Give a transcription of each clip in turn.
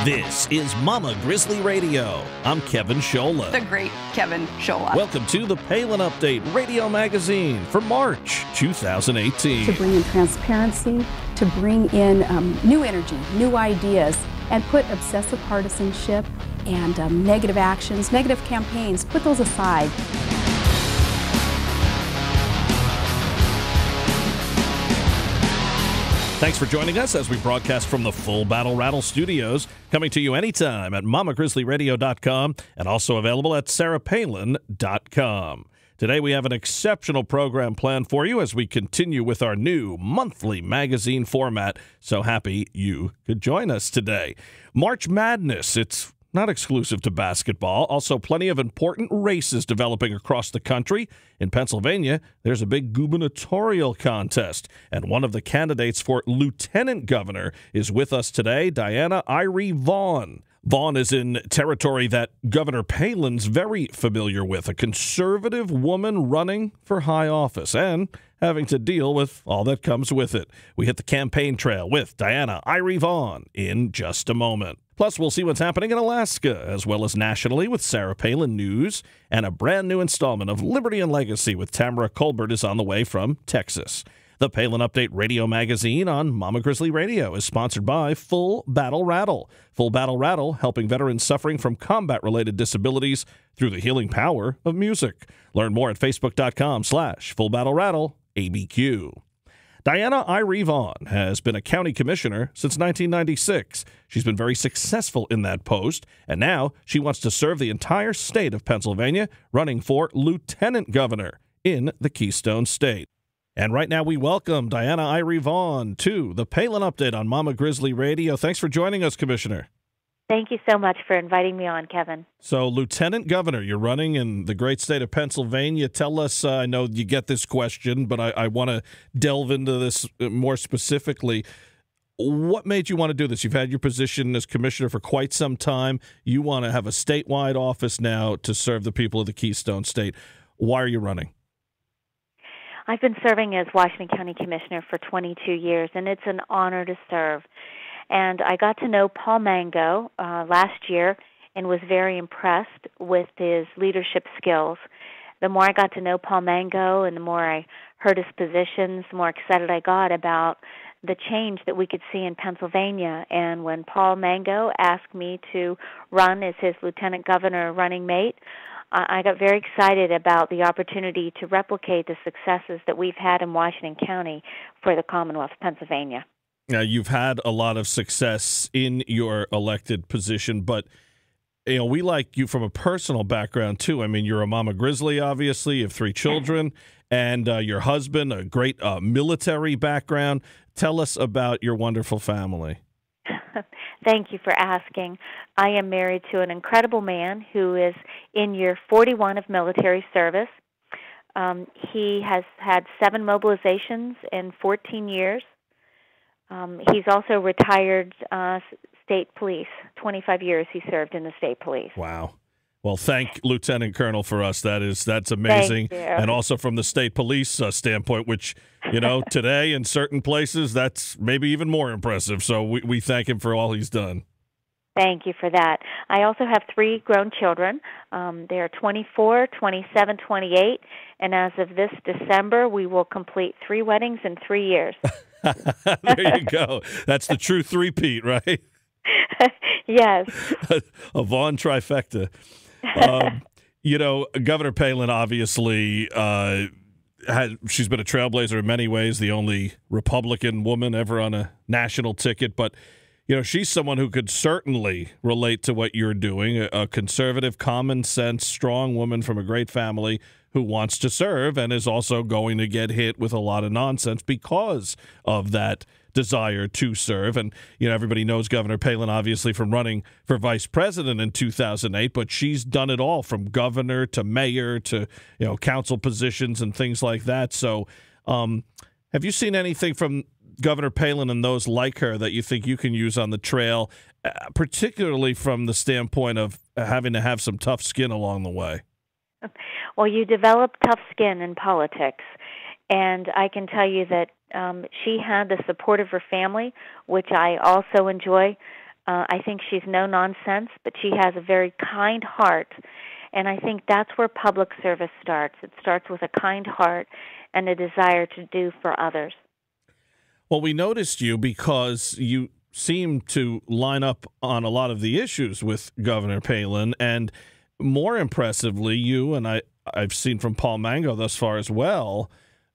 This is Mama Grizzly Radio. I'm Kevin Scholla. The great Kevin Scholla. Welcome to the Palin Update Radio Magazine for March 2018. To bring in transparency, to bring in new energy, new ideas, and put obsessive partisanship and negative actions, negative campaigns, put those aside. Thanks for joining us as we broadcast from the Full Battle Rattle Studios, coming to you anytime at mamagrizzlyradio.com and also available at sarahpalin.com. Today we have an exceptional program planned for you as we continue with our new monthly magazine format. So happy you could join us today. March Madness, it's not exclusive to basketball. Also, plenty of important races developing across the country. In Pennsylvania, there's a big gubernatorial contest, and one of the candidates for lieutenant governor is with us today, Diana Irie Vaughn. Vaughn is in territory that Governor Palin's very familiar with, a conservative woman running for high office and having to deal with all that comes with it. We hit the campaign trail with Diana Irie Vaughn in just a moment. Plus, we'll see what's happening in Alaska, as well as nationally with Sarah Palin News, and a brand new installment of Liberty and Legacy with Tamara Colbert is on the way from Texas. The Palin Update Radio Magazine on Mama Grizzly Radio is sponsored by Full Battle Rattle. Full Battle Rattle, helping veterans suffering from combat-related disabilities through the healing power of music. Learn more at facebook.com/FullBattleRattleABQ. Diana Irie Vaughn has been a county commissioner since 1996. She's been very successful in that post, and now she wants to serve the entire state of Pennsylvania, running for lieutenant governor in the Keystone State. And right now we welcome Diana Irie Vaughn to the Palin Update on Mama Grizzly Radio. Thanks for joining us, Commissioner. Thank you so much for inviting me on, Kevin. So, Lieutenant Governor, you're running in the great state of Pennsylvania. Tell us, I know you get this question, but I want to delve into this more specifically. What made you want to do this? You've had your position as commissioner for quite some time. You want to have a statewide office now to serve the people of the Keystone State. Why are you running? I've been serving as Washington County Commissioner for 22 years, and it's an honor to serve. And I got to know Paul Mango last year and was very impressed with his leadership skills. The more I got to know Paul Mango and the more I heard his positions, the more excited I got about the change that we could see in Pennsylvania. And when Paul Mango asked me to run as his lieutenant governor running mate, I got very excited about the opportunity to replicate the successes that we've had in Washington County for the Commonwealth of Pennsylvania. Now, you've had a lot of success in your elected position, but we like you from a personal background, too. I mean, you're a Mama Grizzly, obviously. You have 3 children, and your husband, a great military background. Tell us about your wonderful family. Thank you for asking. I am married to an incredible man who is in year 41 of military service. He has had 7 mobilizations in 14 years. He's also retired state police. 25 years he served in the state police. Wow. Well, thank Lieutenant Colonel for us. That's amazing. Thank you. And also from the state police standpoint, which, today in certain places, that's maybe even more impressive. So we thank him for all he's done. Thank you for that. I also have 3 grown children. They are 24, 27, 28, and as of this December, we will complete 3 weddings in 3 years. There you go. That's the true three-peat, right? Yes. A Vaughn trifecta. Governor Palin obviously she's been a trailblazer in many ways, the only Republican woman ever on a national ticket, but she's someone who could certainly relate to what you're doing, a conservative, common sense, strong woman from a great family who wants to serve and is also going to get hit with a lot of nonsense because of that desire to serve. And, everybody knows Governor Palin, obviously, from running for vice president in 2008, but she's done it all from governor to mayor to, council positions and things like that. So have you seen anything from Governor Palin and those like her that you think you can use on the trail, particularly from the standpoint of having to have some tough skin along the way? Well, you develop tough skin in politics, and I can tell you that she had the support of her family, which I also enjoy. I think she's no nonsense, but she has a very kind heart. And I think that's where public service starts. It starts with a kind heart and a desire to do for others. Well, we noticed you because you seem to line up on a lot of the issues with Governor Palin, and more impressively, you and I've seen from Paul Mango thus far as well,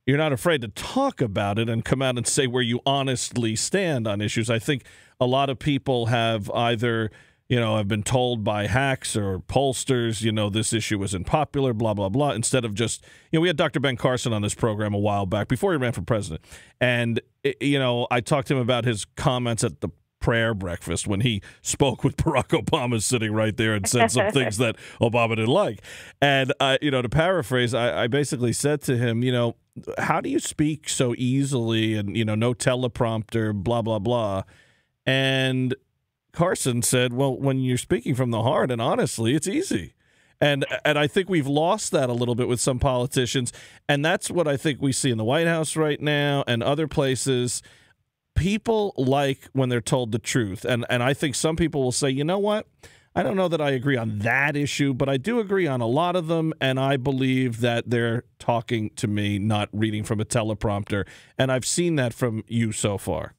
you're not afraid to talk about it and come out and say where you honestly stand on issues. I think a lot of people have either, have been told by hacks or pollsters, this issue isn't popular, blah, blah, blah, instead of just, we had Dr. Ben Carson on this program a while back before he ran for president. And, I talked to him about his comments at the prayer breakfast when he spoke with Barack Obama sitting right there and said some things that Obama didn't like. And, to paraphrase, I basically said to him, how do you speak so easily and, no teleprompter, blah, blah, blah. And Carson said, well, when you're speaking from the heart and honestly, it's easy. And I think we've lost that a little bit with some politicians. And that's what I think we see in the White House right now and other places. People like when they're told the truth. And I think some people will say, you know what? I don't know that I agree on that issue, but I do agree on a lot of them, and I believe that they're talking to me, not reading from a teleprompter. And I've seen that from you so far.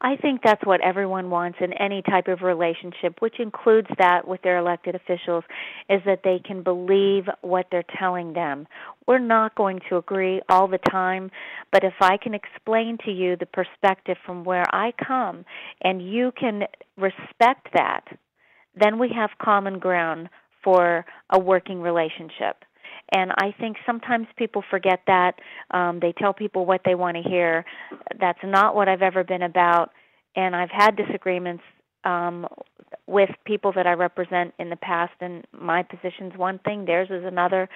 I think that's what everyone wants in any type of relationship, which includes that with their elected officials, is that they can believe what they're telling them. We're not going to agree all the time, but if I can explain to you the perspective from where I come and you can respect that, then we have common ground for a working relationship. And I think sometimes people forget that. They tell people what they want to hear. That's not what I've ever been about. And I've had disagreements with people that I represent in the past, and my position's one thing, theirs is another.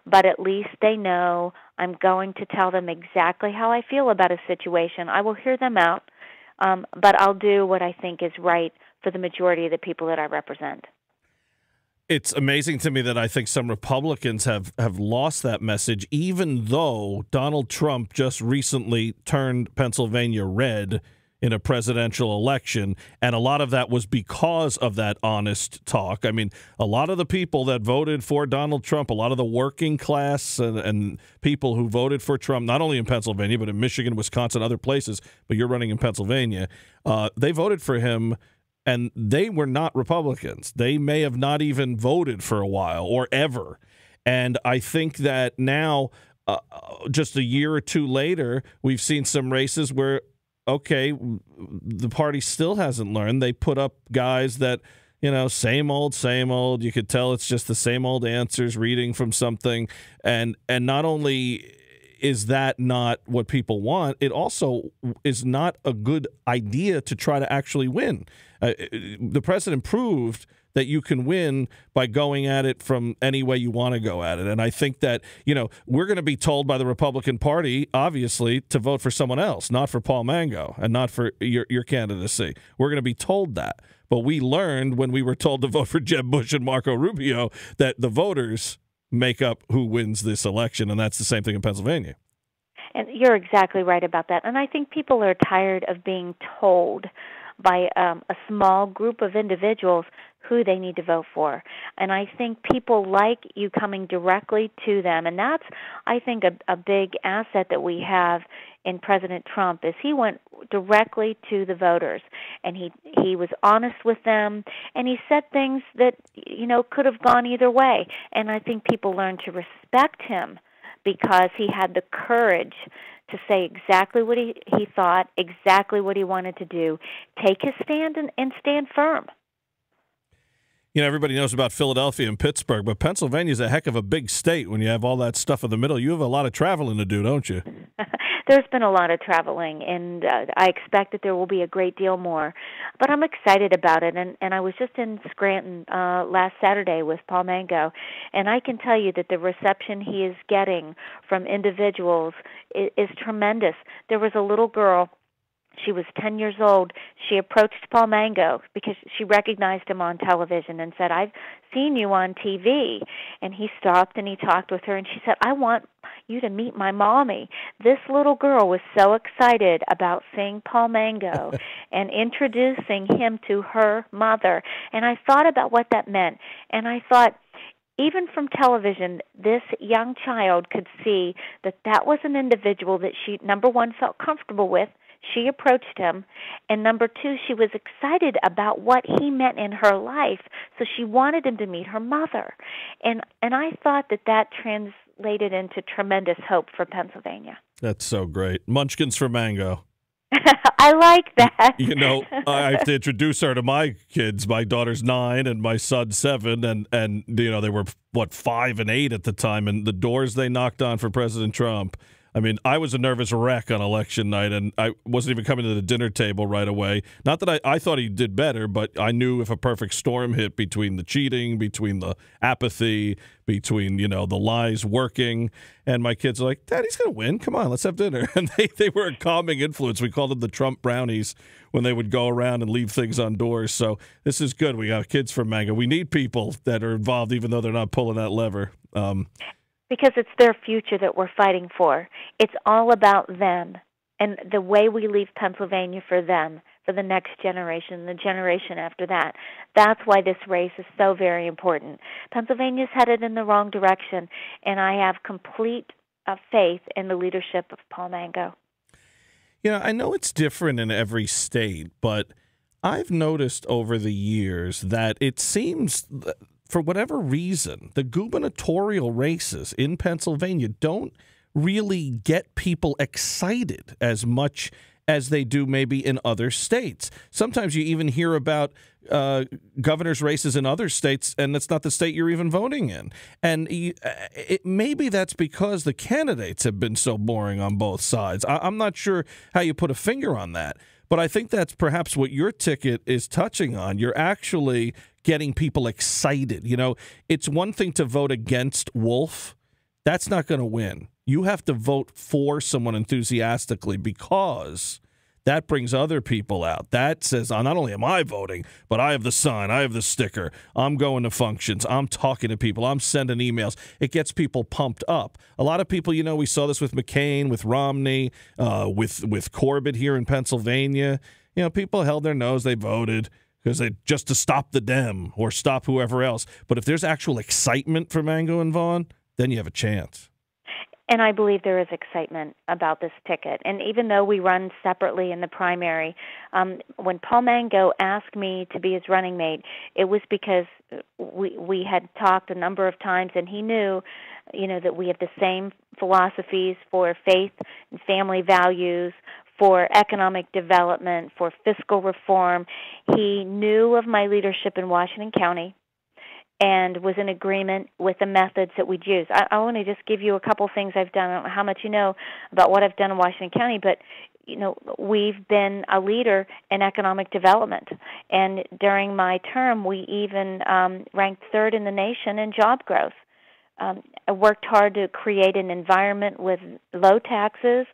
But at least they know I'm going to tell them exactly how I feel about a situation. I will hear them out, but I'll do what I think is right for the majority of the people that I represent. It's amazing to me that I think some Republicans have lost that message, even though Donald Trump just recently turned Pennsylvania red in a presidential election, and a lot of that was because of that honest talk. I mean, a lot of the people that voted for Donald Trump, a lot of the working class and people who voted for Trump, not only in Pennsylvania, but in Michigan, Wisconsin, other places, but you're running in Pennsylvania, they voted for him. And they were not Republicans. They may have not even voted for a while or ever. And I think that now, just a year or two later, we've seen some races where, okay, the party still hasn't learned. They put up guys that, same old, same old. You could tell it's just the same old answers, reading from something. And not only is that not what people want, it also is not a good idea to try to actually win. The president proved that you can win by going at it from any way you want to go at it. And I think that, we're going to be told by the Republican Party, obviously, to vote for someone else, not for Paul Mango and not for your candidacy. We're going to be told that. But we learned when we were told to vote for Jeb Bush and Marco Rubio that the voters make up who wins this election, and that's the same thing in Pennsylvania. And you're exactly right about that. And I think people are tired of being told by a small group of individuals who they need to vote for. And I think people like you coming directly to them. And that's, I think, a big asset that we have in President Trump is he went directly to the voters. And he was honest with them. And he said things that, could have gone either way. And I think people learned to respect him because he had the courage to say exactly what he thought, exactly what he wanted to do, take his stand and stand firm. Everybody knows about Philadelphia and Pittsburgh, but Pennsylvania is a heck of a big state when you have all that stuff in the middle. You have a lot of traveling to do, don't you? There's been a lot of traveling, and I expect that there will be a great deal more. But I'm excited about it, and I was just in Scranton last Saturday with Paul Mango, and I can tell you that the reception he is getting from individuals is tremendous. There was a little girl She was 10 years old. She approached Paul Mango because she recognized him on television and said, "I've seen you on TV." And he stopped and he talked with her, and she said, "I want you to meet my mommy." This little girl was so excited about seeing Paul Mango and introducing him to her mother. And I thought about what that meant, and I thought, even from television, this young child could see that that was an individual that she, number one, felt comfortable with. She approached him, and number two, she was excited about what he meant in her life, so she wanted him to meet her mother. And I thought that translated into tremendous hope for Pennsylvania. That's so great. Munchkins for Mango. I like that. You know, I have to introduce her to my kids. My daughter's 9 and my son's 7, and you know, they were, 5 and 8 at the time, and the doors they knocked on for President Trump. I mean, I was a nervous wreck on election night, and I wasn't even coming to the dinner table right away. Not that I thought he did better, but I knew if a perfect storm hit between the cheating, between the apathy, between, you know, the lies working, and my kids are like, "Daddy's going to win. Come on, let's have dinner." And they were a calming influence. We called them the Trump brownies when they would go around and leave things on doors. So this is good. We got kids from Mango. We need people that are involved, even though they're not pulling that lever. Because it's their future that we're fighting for. It's all about them and the way we leave Pennsylvania for them, for the next generation, the generation after that. That's why this race is so very important. Pennsylvania's headed in the wrong direction, and I have complete faith in the leadership of Paul Mango. You know, I know it's different in every state, but I've noticed over the years that it seems, for whatever reason, the gubernatorial races in Pennsylvania don't really get people excited as much as they do maybe in other states. Sometimes you even hear about governor's races in other states, and it's not the state you're even voting in. And maybe that's because the candidates have been so boring on both sides. I'm not sure how you put a finger on that, but I think that's perhaps what your ticket is touching on. You're actually getting people excited. You know, it's one thing to vote against Wolf. That's not going to win. You have to vote for someone enthusiastically, because that brings other people out. That says, not only am I voting, but I have the sign, I have the sticker, I'm going to functions, I'm talking to people, I'm sending emails. It gets people pumped up. A lot of people, you know, we saw this with McCain, with Romney, with Corbett here in Pennsylvania. You know, people held their nose, they voted because they just to stop the Dem or stop whoever else. But if there's actual excitement for Mango and Vaughn, then you have a chance. And I believe there is excitement about this ticket. And even though we run separately in the primary, when Paul Mango asked me to be his running mate, it was because we had talked a number of times, and he knew, you know, that we have the same philosophies for faith and family values, for economic development, for fiscal reform. He knew of my leadership in Washington County and was in agreement with the methods that we'd use. I want to just give you a couple things I've done. I don't know how much you know about what I've done in Washington County, but you know, we've been a leader in economic development. And during my term, we even ranked third in the nation in job growth. I worked hard to create an environment with low taxes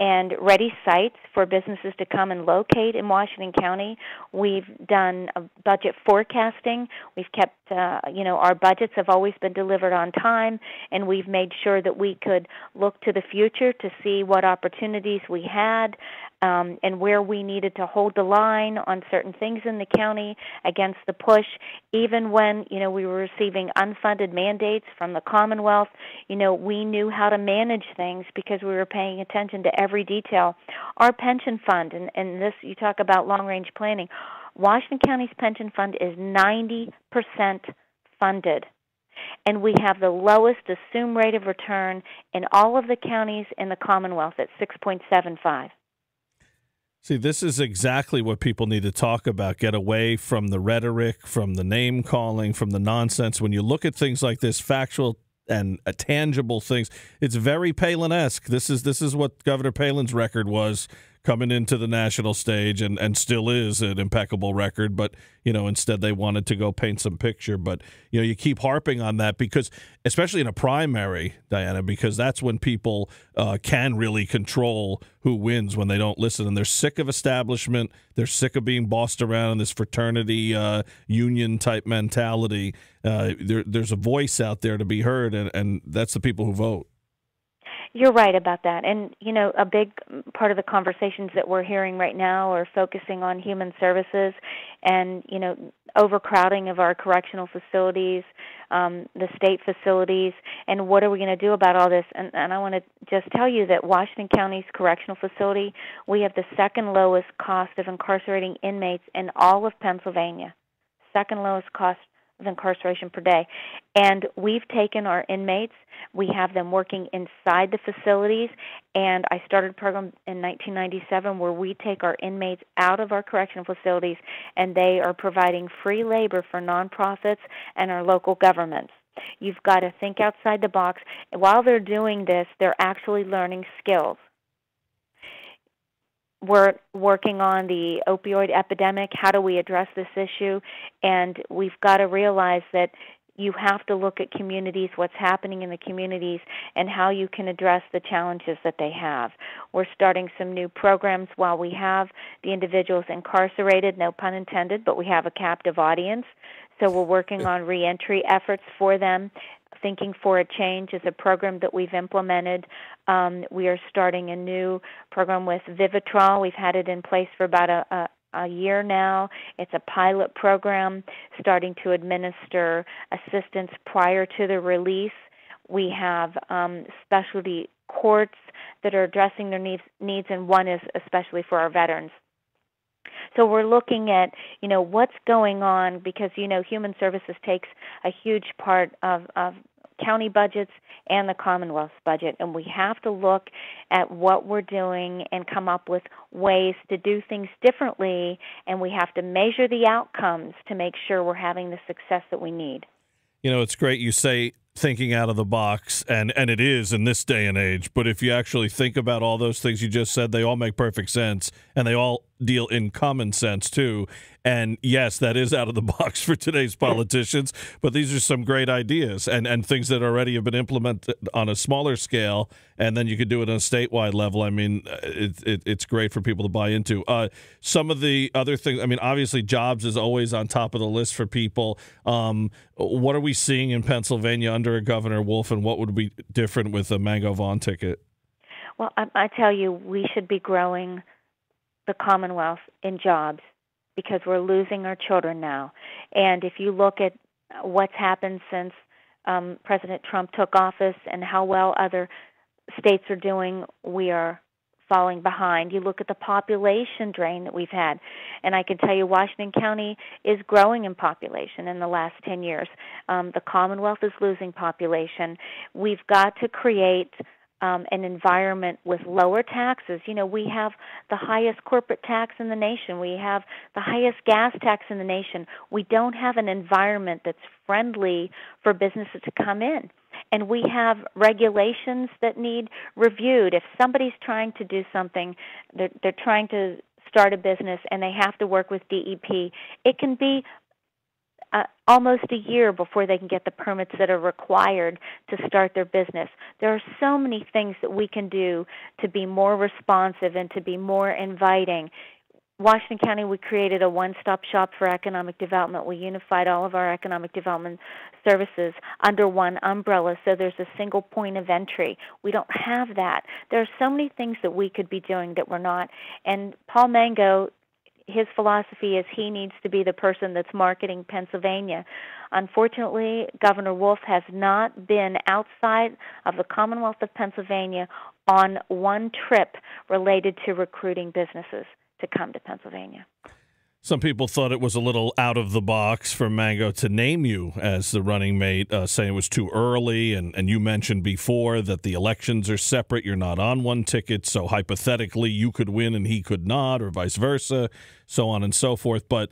and ready sites for businesses to come and locate in Washington County. We've done budget forecasting. We've kept, our budgets have always been delivered on time, and we've made sure that we could look to the future to see what opportunities we had and where we needed to hold the line on certain things in the county against the push. Even when, you know, we were receiving unfunded mandates from the Commonwealth, you know, we knew how to manage things because we were paying attention to every detail. Our pension fund, and this, you talk about long-range planning, Washington County's pension fund is 90% funded. And we have the lowest assumed rate of return in all of the counties in the Commonwealth at 6.75. See, this is exactly what people need to talk about. Get away from the rhetoric, from the name-calling, from the nonsense. When you look at things like this, factual and tangible things, it's very Palin-esque. This is what Governor Palin's record was coming into the national stage and still is an impeccable record, but, instead they wanted to go paint some picture. But, you keep harping on that because, especially in a primary, Diana, because that's when people can really control who wins when they don't listen. And they're sick of establishment. They're sick of being bossed around in this fraternity union-type mentality. There's a voice out there to be heard, and that's the people who vote. You're right about that. And, a big part of the conversations that we're hearing right now are focusing on human services and, overcrowding of our correctional facilities, the state facilities, and what are we going to do about all this? And I want to just tell you that Washington County's correctional facility, we have the second lowest cost of incarcerating inmates in all of Pennsylvania. Second lowest cost of incarceration per day. And we've taken our inmates, we have them working inside the facilities, and I started a program in 1997 where we take our inmates out of our correctional facilities and they are providing free labor for nonprofits and our local governments. You've got to think outside the box. While they're doing this, they're actually learning skills. We're working on the opioid epidemic. How do we address this issue? And we've got to realize that you have to look at communities, what's happening in the communities, and how you can address the challenges that they have. We're starting some new programs while we have the individuals incarcerated, no pun intended, but we have a captive audience. So we're working on reentry efforts for them. Thinking for a Change is a program that we've implemented. We are starting a new program with Vivitrol. We've had it in place for about a year now. It's a pilot program starting to administer assistance prior to the release. We have specialty courts that are addressing their needs, and one is especially for our veterans. So we're looking at, what's going on because, human services takes a huge part of county budgets and the Commonwealth's budget, and we have to look at what we're doing and come up with ways to do things differently, and we have to measure the outcomes to make sure we're having the success that we need. It's great you say thinking out of the box, and it is in this day and age, but if you actually think about all those things you just said, they all make perfect sense, and they all deal in common sense, too. And, yes, that is out of the box for today's politicians, but these are some great ideas and things that already have been implemented on a smaller scale, and then you could do it on a statewide level. I mean, it's great for people to buy into. Some of the other things, obviously jobs is always on top of the list for people. What are we seeing in Pennsylvania under Governor Wolf, and what would be different with a Mango Vaughn ticket? Well, I tell you, we should be growing the Commonwealth in jobs because we're losing our children now. And if you look at what's happened since President Trump took office and how well other states are doing, we are falling behind. You look at the population drain that we've had, and I can tell you Washington County is growing in population in the last 10 years. The Commonwealth is losing population. We've got to create an environment with lower taxes. We have the highest corporate tax in the nation. We have the highest gas tax in the nation. We don't have an environment that's friendly for businesses to come in. And we have regulations that need reviewed. If somebody's trying to do something, they're trying to start a business and they have to work with DEP, it can be almost a year before they can get the permits that are required to start their business. There are so many things that we can do to be more responsive and to be more inviting. Washington County, we created a one-stop shop for economic development. We unified all of our economic development services under one umbrella, so there's a single point of entry. We don't have that. There are so many things that we could be doing that we're not. And Paul Mango, his philosophy is he needs to be the person that's marketing Pennsylvania. Unfortunately, Governor Wolf has not been outside of the Commonwealth of Pennsylvania on one trip related to recruiting businesses to come to Pennsylvania. Some people thought it was a little out of the box for Mango to name you as the running mate, saying it was too early, and you mentioned before that the elections are separate. You're not on one ticket, so hypothetically you could win and he could not, or vice versa, so on and so forth. But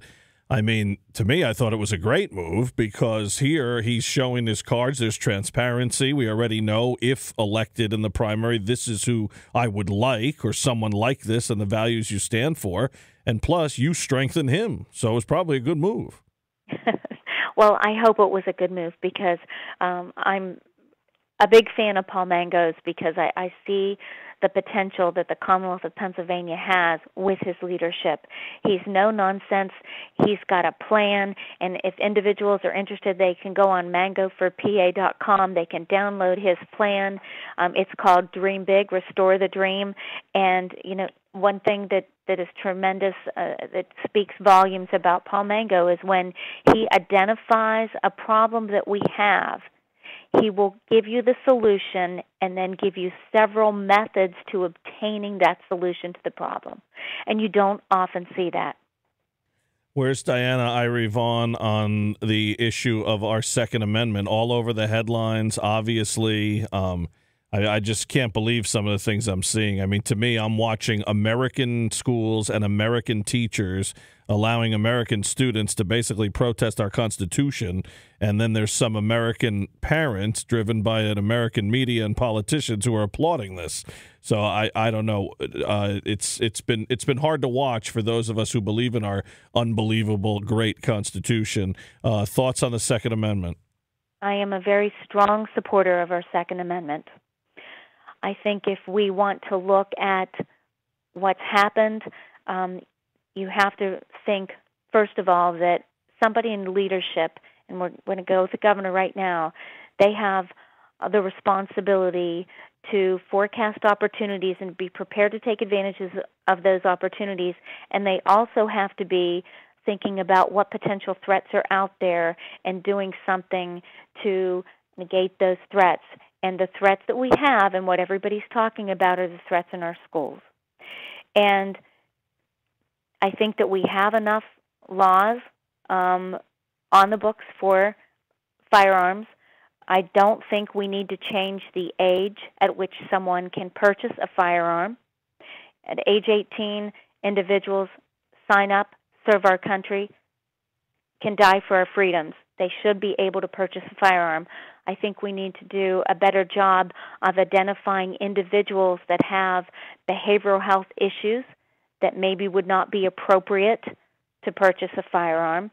I mean, to me, I thought it was a great move because here he's showing his cards. There's transparency. We already know if elected in the primary, this is who I would like, or someone like this and the values you stand for. And plus, you strengthen him. So it was probably a good move. Well, I hope it was a good move because I'm a big fan of Paul Mango's because I see the potential that the Commonwealth of Pennsylvania has with his leadership. He's no nonsense. He's got a plan, and if individuals are interested, they can go on mangoforpa.com. They can download his plan. It's called Dream Big, Restore the Dream. And, one thing that is tremendous, that speaks volumes about Paul Mango is when he identifies a problem that we have, he will give you the solution and then give you several methods to obtaining that solution to the problem. And you don't often see that. Where's Diana Irie Vaughn on the issue of our Second Amendment? All over the headlines, obviously. I just can't believe some of the things I'm seeing. I mean, to me, I'm watching American schools and American teachers allowing American students to basically protest our Constitution, and then there's some American parents driven by an American media and politicians who are applauding this. So I don't know. It's been hard to watch for those of us who believe in our unbelievable great Constitution. Thoughts on the Second Amendment? I am a very strong supporter of our Second Amendment. I think if we want to look at what's happened, you have to think, first of all, that somebody in leadership, and we're going to go with the governor right now, they have the responsibility to forecast opportunities and be prepared to take advantages of those opportunities, and they also have to be thinking about what potential threats are out there and doing something to negate those threats. And the threats that we have and what everybody's talking about are the threats in our schools. And I think that we have enough laws on the books for firearms. I don't think we need to change the age at which someone can purchase a firearm. At age 18, individuals sign up, serve our country, can die for our freedoms. They should be able to purchase a firearm. I think we need to do a better job of identifying individuals that have behavioral health issues that maybe would not be appropriate to purchase a firearm.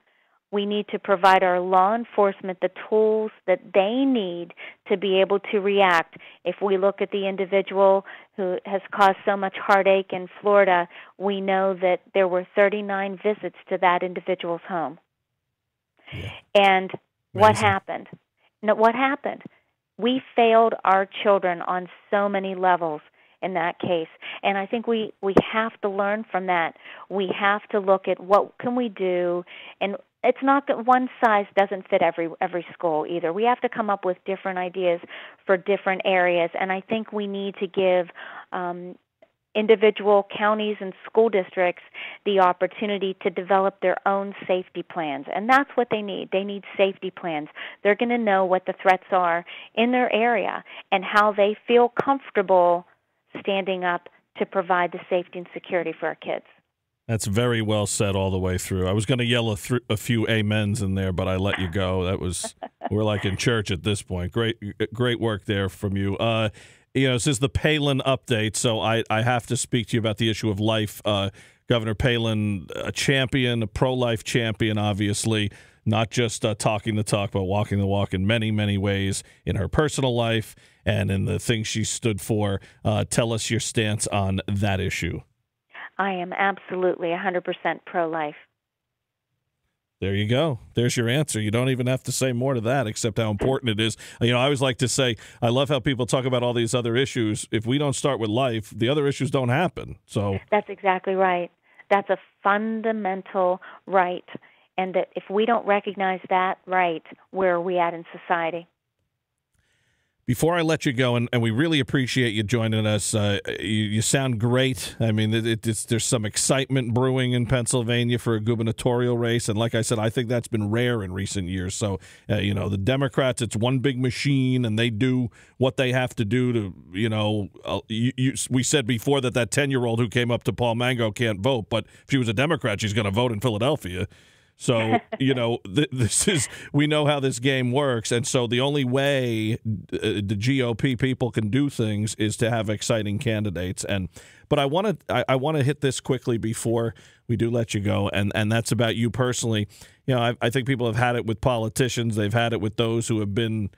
We need to provide our law enforcement the tools that they need to be able to react. If we look at the individual who has caused so much heartache in Florida, we know that there were 39 visits to that individual's home. Yeah. And Amazing. What happened? No, what happened? We failed our children on so many levels in that case. And I think we have to learn from that. We have to look at what can we do, and it's not that one size doesn't fit every school either. We have to come up with different ideas for different areas, and I think we need to give individual counties and school districts the opportunity to develop their own safety plans. And that's what they need. They need safety plans. They're going to know what the threats are in their area and how they feel comfortable standing up to provide the safety and security for our kids. That's very well said all the way through. I was going to yell a few amens in there, but I let you go. That was, we're like in church at this point. Great work there from you. This is the Palin update, so I have to speak to you about the issue of life. Governor Palin, a champion, a pro-life champion, obviously, not just talking the talk, but walking the walk in many, many ways in her personal life and in the things she stood for. Tell us your stance on that issue. I am absolutely 100% pro-life. There you go. There's your answer. You don't even have to say more to that except how important it is. I always like to say, I love how people talk about all these other issues. If we don't start with life, the other issues don't happen. So that's exactly right. That's a fundamental right. And that if we don't recognize that right, where are we at in society? Before I let you go, and we really appreciate you joining us, you sound great. I mean, there's some excitement brewing in Pennsylvania for a gubernatorial race, and like I said, I think that's been rare in recent years. So, the Democrats, it's one big machine, and they do what they have to do to, we said before that 10-year-old who came up to Paul Mango can't vote, but if she was a Democrat, she's going to vote in Philadelphia. So, we know how this game works. And so the only way the GOP people can do things is to have exciting candidates. But I want to hit this quickly before we do let you go. And that's about you personally. I think people have had it with politicians. They've had it with those who have been,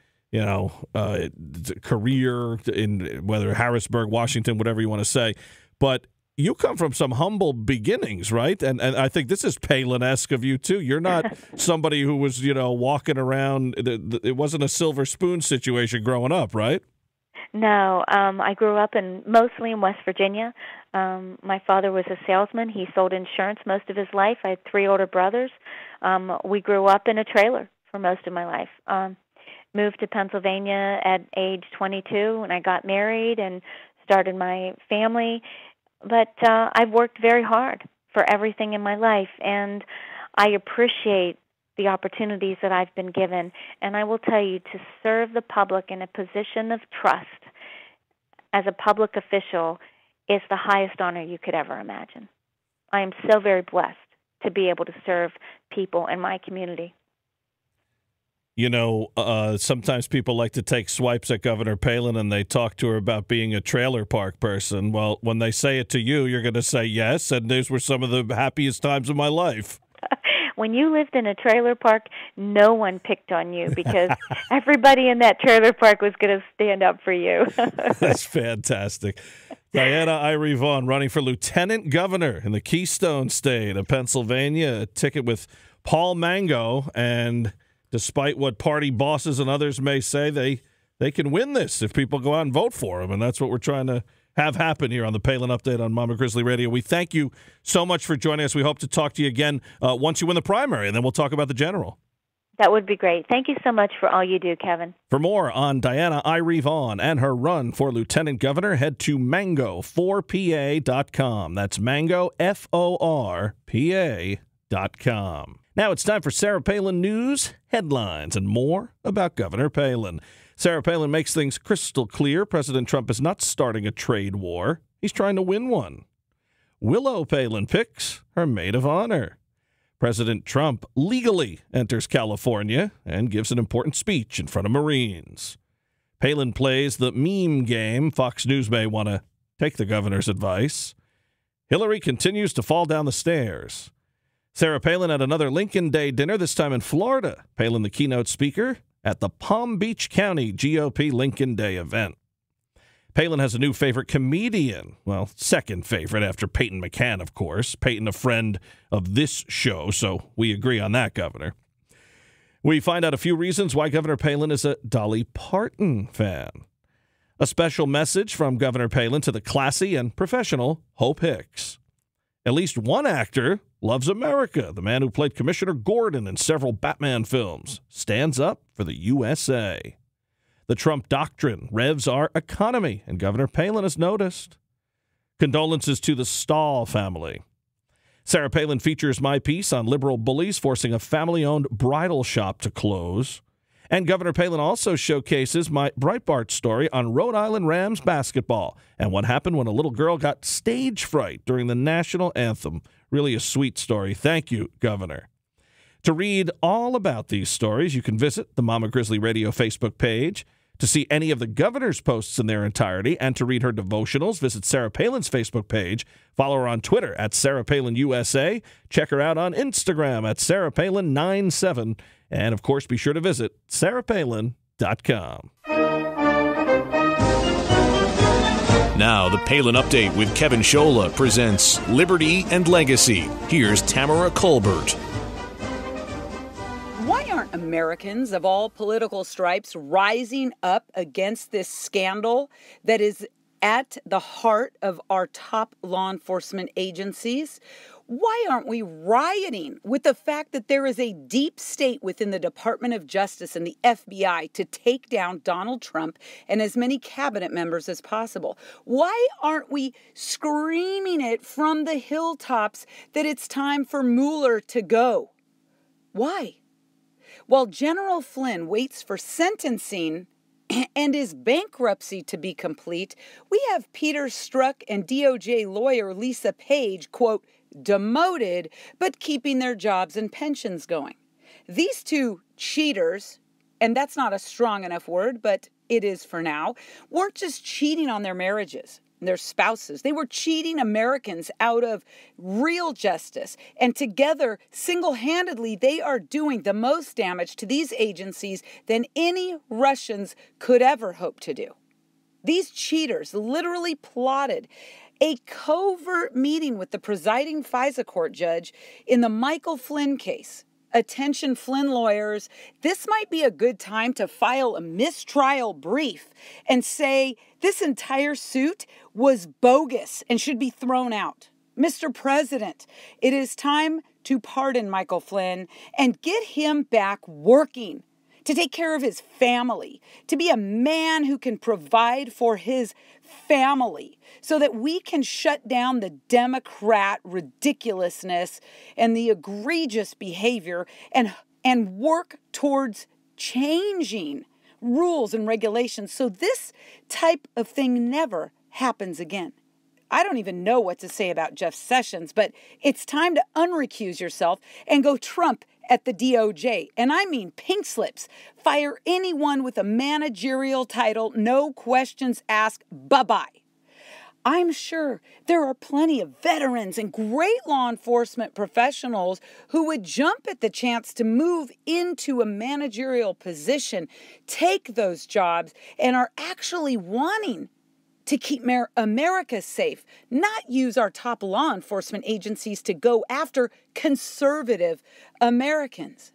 career in whether Harrisburg, Washington, whatever you want to say. But you come from some humble beginnings, right? And I think this is Palin-esque of you, too. You're not somebody who was, walking around. It wasn't a silver spoon situation growing up, right? No. I grew up mostly in West Virginia. My father was a salesman. He sold insurance most of his life. I had 3 older brothers. We grew up in a trailer for most of my life. Moved to Pennsylvania at age 22 when I got married and started my family. But I've worked very hard for everything in my life, and I appreciate the opportunities that I've been given. And I will tell you, to serve the public in a position of trust as a public official is the highest honor you could ever imagine. I am so very blessed to be able to serve people in my community. Sometimes people like to take swipes at Governor Palin and they talk to her about being a trailer park person. Well, when they say it to you, you're going to say yes, and those were some of the happiest times of my life. When you lived in a trailer park, no one picked on you because everybody in that trailer park was going to stand up for you. That's fantastic. Diana Irie Vaughn running for lieutenant governor in the Keystone State of Pennsylvania, a ticket with Paul Mango, and despite what party bosses and others may say, they can win this if people go out and vote for them, and that's what we're trying to have happen here on the Palin Update on Mama Grizzly Radio. We thank you so much for joining us. We hope to talk to you again once you win the primary, and then we'll talk about the general. That would be great. Thank you so much for all you do, Kevin. For more on Diana Irie Vaughn and her run for lieutenant governor, head to mango4pa.com. That's mango, FORPA.com. Now it's time for Sarah Palin News, headlines, and more about Governor Palin. Sarah Palin makes things crystal clear. President Trump is not starting a trade war. He's trying to win one. Willow Palin picks her maid of honor. President Trump legally enters California and gives an important speech in front of Marines. Palin plays the meme game. Fox News may want to take the governor's advice. Hillary continues to fall down the stairs. Sarah Palin at another Lincoln Day dinner, this time in Florida. Palin, the keynote speaker at the Palm Beach County GOP Lincoln Day event. Palin has a new favorite comedian. Well, second favorite after Peyton McCann, of course. Peyton, a friend of this show, so we agree on that, Governor. We find out a few reasons why Governor Palin is a Dolly Parton fan. A special message from Governor Palin to the classy and professional Hope Hicks. At least one actor loves America. The man who played Commissioner Gordon in several Batman films stands up for the USA. The Trump doctrine revs our economy, and Governor Palin has noticed. Condolences to the Stahl family. Sarah Palin features my piece on liberal bullies forcing a family-owned bridal shop to close. And Governor Palin also showcases my Breitbart story on Rhode Island Rams basketball and what happened when a little girl got stage fright during the national anthem. Really a sweet story. Thank you, Governor. To read all about these stories, you can visit the Mama Grizzly Radio Facebook page. To see any of the governor's posts in their entirety and to read her devotionals, visit Sarah Palin's Facebook page. Follow her on Twitter at Sarah Palin USA. Check her out on Instagram at Sarah Palin97. And, of course, be sure to visit sarahpalin.com. Now, the Palin Update with Kevin Scholla presents Liberty and Legacy. Here's Tamara Colbert. Why aren't Americans of all political stripes rising up against this scandal that is at the heart of our top law enforcement agencies? Why aren't we rioting with the fact that there is a deep state within the Department of Justice and the FBI to take down Donald Trump and as many cabinet members as possible? Why aren't we screaming it from the hilltops that it's time for Mueller to go? Why? While General Flynn waits for sentencing and his bankruptcy to be complete, we have Peter Strzok and DOJ lawyer Lisa Page, quote, demoted, but keeping their jobs and pensions going. These two cheaters, and that's not a strong enough word, but it is for now, weren't just cheating on their marriages, their spouses. They were cheating Americans out of real justice. And together, single-handedly, they are doing the most damage to these agencies than any Russians could ever hope to do. These cheaters literally plotted a covert meeting with the presiding FISA court judge in the Michael Flynn case. Attention, Flynn lawyers, this might be a good time to file a mistrial brief and say this entire suit was bogus and should be thrown out. Mr. President, it is time to pardon Michael Flynn and get him back working, to take care of his family, to be a man who can provide for his family so that we can shut down the Democrat ridiculousness and the egregious behavior and work towards changing rules and regulations so this type of thing never happens again. I don't even know what to say about Jeff Sessions, but it's time to unrecuse yourself and go Trump at the DOJ. And I mean pink slips. Fire anyone with a managerial title, no questions asked, bye-bye. I'm sure there are plenty of veterans and great law enforcement professionals who would jump at the chance to move into a managerial position, take those jobs, and are actually wanting to keep America safe, not use our top law enforcement agencies to go after conservative Americans.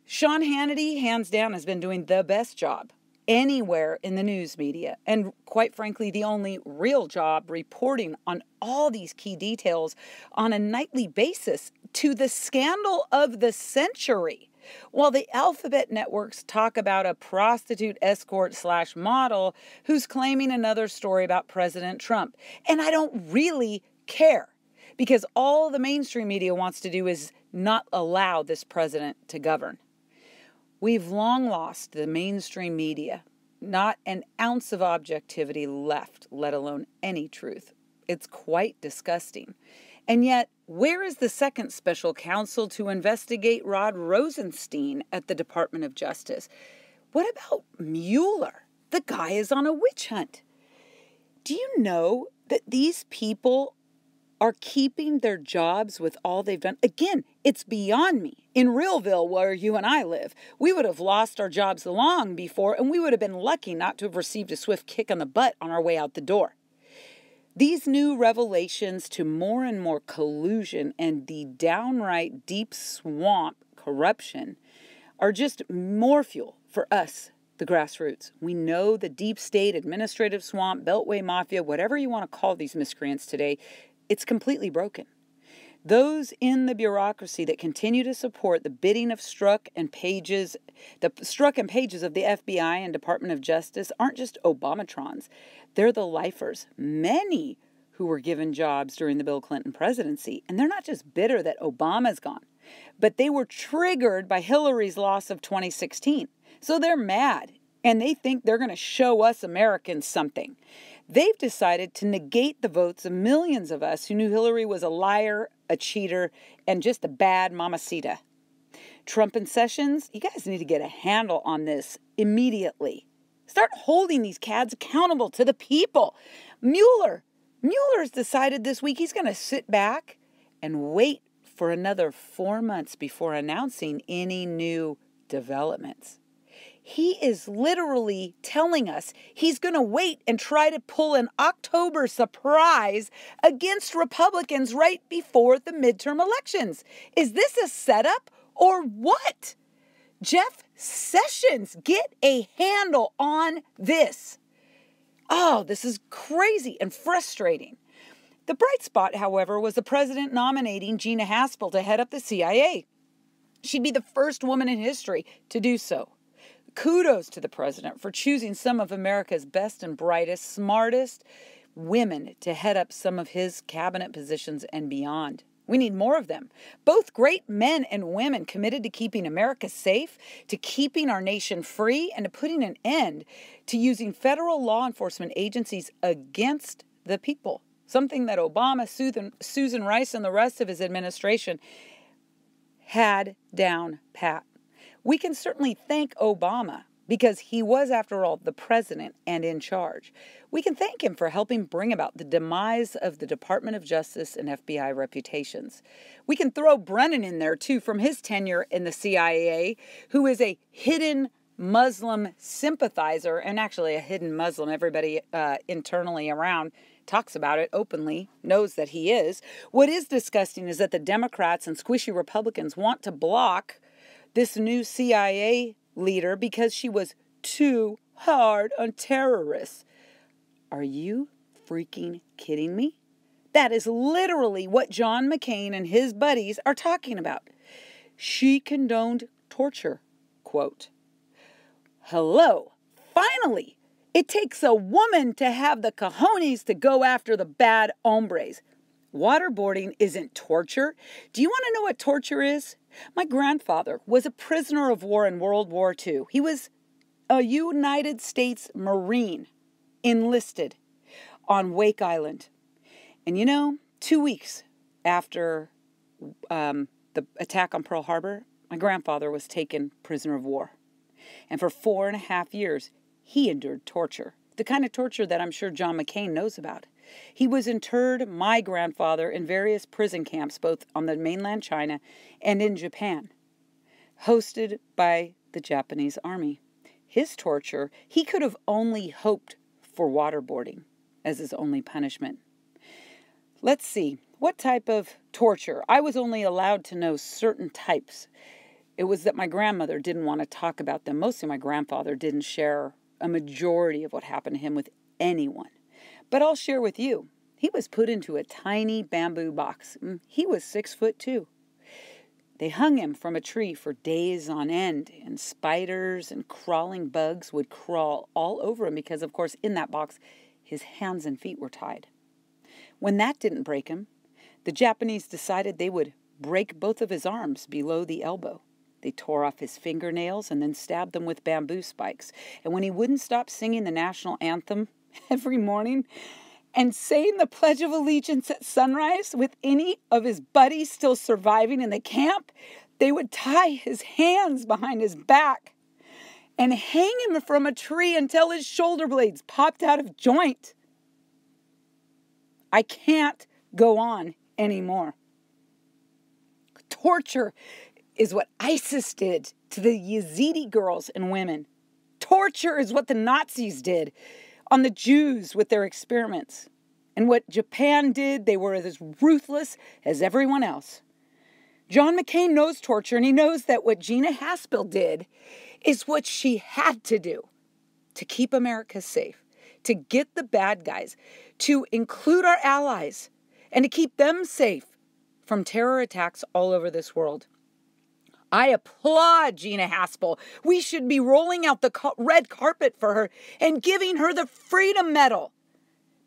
Sean Hannity, hands down, has been doing the best job anywhere in the news media, and quite frankly, the only real job reporting on all these key details on a nightly basis to the scandal of the century. While the alphabet networks talk about a prostitute escort/model who's claiming another story about President Trump. And I don't really care, because all the mainstream media wants to do is not allow this president to govern. We've long lost the mainstream media. Not an ounce of objectivity left, let alone any truth. It's quite disgusting. And yet, where is the second special counsel to investigate Rod Rosenstein at the Department of Justice? What about Mueller? The guy is on a witch hunt. Do you know that these people are keeping their jobs with all they've done? Again, it's beyond me. In Realville, where you and I live, we would have lost our jobs long before, and we would have been lucky not to have received a swift kick on the butt on our way out the door. These new revelations to more and more collusion and the downright deep swamp corruption are just more fuel for us, the grassroots. We know the deep state, administrative swamp, beltway mafia, whatever you want to call these miscreants today, it's completely broken. Those in the bureaucracy that continue to support the bidding of Strzok and Pages of the FBI and Department of Justice aren't just Obamatrons. They're the lifers, many who were given jobs during the Bill Clinton presidency. And they're not just bitter that Obama's gone, but they were triggered by Hillary's loss of 2016. So they're mad, and they think they're going to show us Americans something. They've decided to negate the votes of millions of us who knew Hillary was a liar, a cheater, and just a bad mamacita. Trump and Sessions, you guys need to get a handle on this immediately. Start holding these cads accountable to the people. Mueller's decided this week he's going to sit back and wait for another 4 months before announcing any new developments. He is literally telling us he's going to wait and try to pull an October surprise against Republicans right before the midterm elections. Is this a setup or what? Jeff Sessions, get a handle on this. Oh, this is crazy and frustrating. The bright spot, however, was the president nominating Gina Haspel to head up the CIA. She'd be the first woman in history to do so. Kudos to the president for choosing some of America's best and brightest, smartest women to head up some of his cabinet positions and beyond. We need more of them. Both great men and women committed to keeping America safe, to keeping our nation free, and to putting an end to using federal law enforcement agencies against the people. something that Obama, Susan Rice, and the rest of his administration had down pat. We can certainly thank Obama because he was, after all, the president and in charge. We can thank him for helping bring about the demise of the Department of Justice and FBI reputations. We can throw Brennan in there, too, from his tenure in the CIA, who is a hidden Muslim sympathizer, and actually a hidden Muslim. Everybody internally around talks about it openly, knows that he is. What is disgusting is that the Democrats and squishy Republicans want to block this new CIA leader because she was too hard on terrorists. Are you freaking kidding me? That is literally what John McCain and his buddies are talking about. She condoned torture, quote. Hello, finally, it takes a woman to have the cojones to go after the bad hombres. Waterboarding isn't torture. Do you want to know what torture is? My grandfather was a prisoner of war in World War II. He was a United States Marine, enlisted on Wake Island. And 2 weeks after the attack on Pearl Harbor, my grandfather was taken prisoner of war. And for 4.5 years, he endured torture, the kind of torture that I'm sure John McCain knows about. He was interred, my grandfather, in various prison camps, both on the mainland China and in Japan, hosted by the Japanese army. His torture, he could have only hoped for waterboarding as his only punishment. Let's see, what type of torture? I was only allowed to know certain types. It was that my grandmother didn't want to talk about them. Mostly my grandfather didn't share a majority of what happened to him with anyone. But I'll share with you. He was put into a tiny bamboo box. He was 6'2". They hung him from a tree for days on end, and spiders and crawling bugs would crawl all over him because, of course, in that box, his hands and feet were tied. When that didn't break him, the Japanese decided they would break both of his arms below the elbow. They tore off his fingernails and then stabbed them with bamboo spikes. And when he wouldn't stop singing the national anthem every morning and saying the Pledge of Allegiance at sunrise with any of his buddies still surviving in the camp, they would tie his hands behind his back and hang him from a tree until his shoulder blades popped out of joint. I can't go on anymore. Torture is what ISIS did to the Yazidi girls and women. Torture is what the Nazis did on the Jews with their experiments. And what Japan did, they were as ruthless as everyone else. John McCain knows torture, and he knows that what Gina Haspel did is what she had to do to keep America safe, to get the bad guys, to include our allies, and to keep them safe from terror attacks all over this world. I applaud Gina Haspel. We should be rolling out the red carpet for her and giving her the Freedom Medal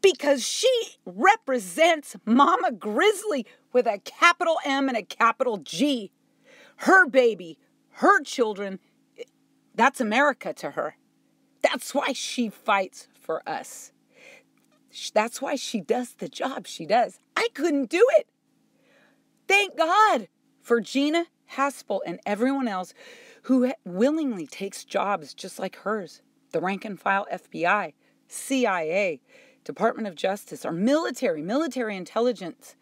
because she represents Mama Grizzly with a capital M and a capital G. Her baby, her children, that's America to her. That's why she fights for us. That's why she does the job she does. I couldn't do it. Thank God for Gina Haspel and everyone else who willingly takes jobs just like hers. The rank and file FBI, CIA, Department of Justice, our military intelligence,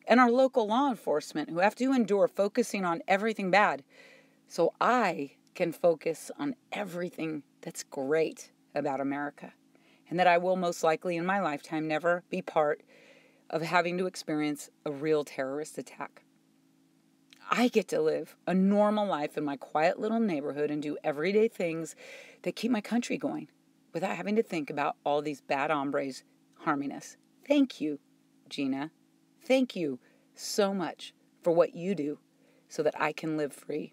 and our local law enforcement who have to endure focusing on everything bad. So I can focus on everything that's great about America. And that I will most likely in my lifetime never be part of having to experience a real terrorist attack. I get to live a normal life in my quiet little neighborhood and do everyday things that keep my country going without having to think about all these bad hombres harming us. Thank you, Gina. Thank you so much for what you do so that I can live free.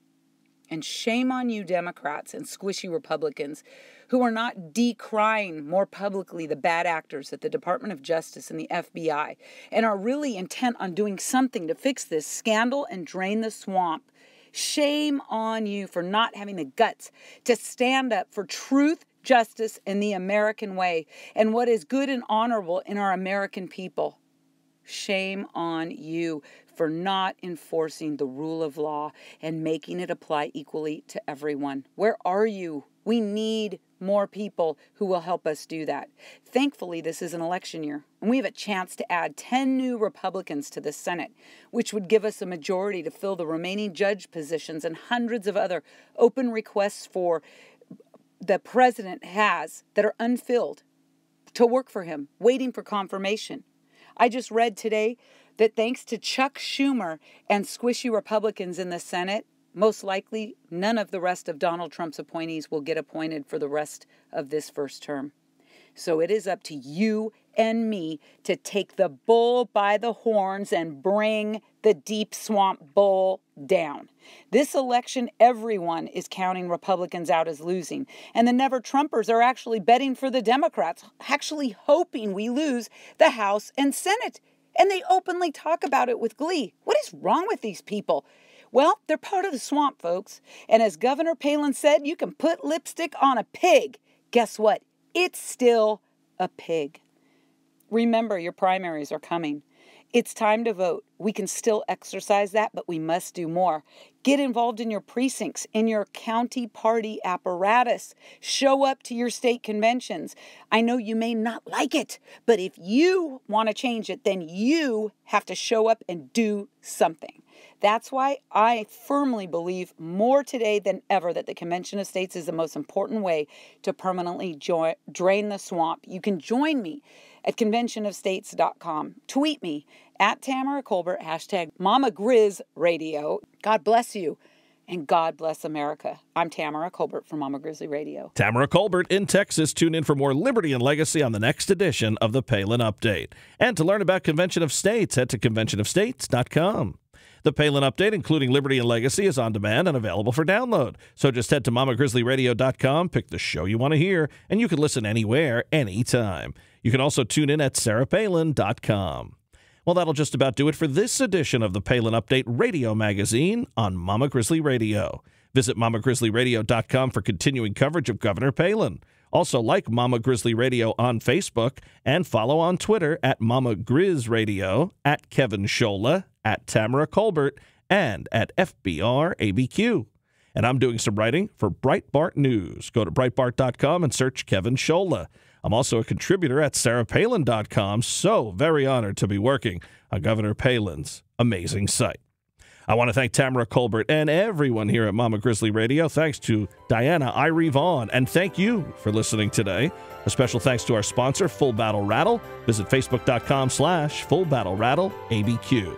And shame on you, Democrats and squishy Republicans who are not decrying more publicly the bad actors at the Department of Justice and the FBI and are really intent on doing something to fix this scandal and drain the swamp. Shame on you for not having the guts to stand up for truth, justice, and the American way and what is good and honorable in our American people. Shame on you for not enforcing the rule of law and making it apply equally to everyone. Where are you? We need more people who will help us do that. Thankfully, this is an election year, and we have a chance to add 10 new Republicans to the Senate, which would give us a majority to fill the remaining judge positions and hundreds of other open requests for the president has that are unfilled to work for him, waiting for confirmation. I just read today that thanks to Chuck Schumer and squishy Republicans in the Senate, most likely none of the rest of Donald Trump's appointees will get appointed for the rest of this first term. So it is up to you and me to take the bull by the horns and bring the deep swamp bull down. This election, everyone is counting Republicans out as losing. And the never-Trumpers are actually betting for the Democrats, actually hoping we lose the House and Senate. And they openly talk about it with glee. What is wrong with these people? Well, they're part of the swamp, folks. And as Governor Palin said, you can put lipstick on a pig. Guess what? It's still a pig. Remember, your primaries are coming. It's time to vote. We can still exercise that, but we must do more. Get involved in your precincts, in your county party apparatus. Show up to your state conventions. I know you may not like it, but if you want to change it, then you have to show up and do something. That's why I firmly believe more today than ever that the Convention of States is the most important way to permanently drain the swamp. You can join me at conventionofstates.com. Tweet me at Tamara Colbert, hashtag Mama Grizz Radio. God bless you, and God bless America. I'm Tamara Colbert from Mama Grizzly Radio. Tamara Colbert in Texas. Tune in for more Liberty and Legacy on the next edition of the Palin Update. And to learn about Convention of States, head to conventionofstates.com. The Palin Update, including Liberty and Legacy, is on demand and available for download. So just head to mamagrizzlyradio.com, pick the show you want to hear, and you can listen anywhere, anytime. You can also tune in at sarahpalin.com. Well, that'll just about do it for this edition of the Palin Update radio magazine on Mama Grizzly Radio. Visit mamagrizzlyradio.com for continuing coverage of Governor Palin. Also, like Mama Grizzly Radio on Facebook and follow on Twitter at Mama Grizz Radio, at Kevin Scholla, at Tamara Colbert, and at FBRABQ. And I'm doing some writing for Breitbart News. Go to Breitbart.com and search Kevin Scholla. I'm also a contributor at sarahpalin.com, so very honored to be working on Governor Palin's amazing site. I want to thank Tamara Colbert and everyone here at Mama Grizzly Radio. Thanks to Diana Irie Vaughn, and thank you for listening today. A special thanks to our sponsor, Full Battle Rattle. Visit facebook.com/Full Battle Rattle ABQ.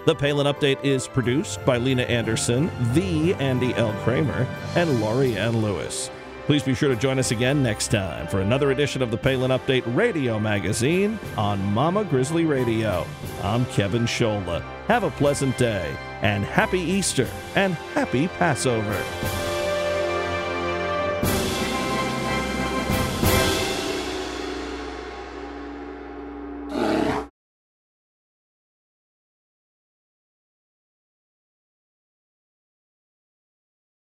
The Palin Update is produced by Lena Anderson, the Andy L. Kramer, and Laurie Ann Lewis. Please be sure to join us again next time for another edition of the Palin Update radio magazine on Mama Grizzly Radio. I'm Kevin Scholla. Have a pleasant day, and happy Easter, and happy Passover.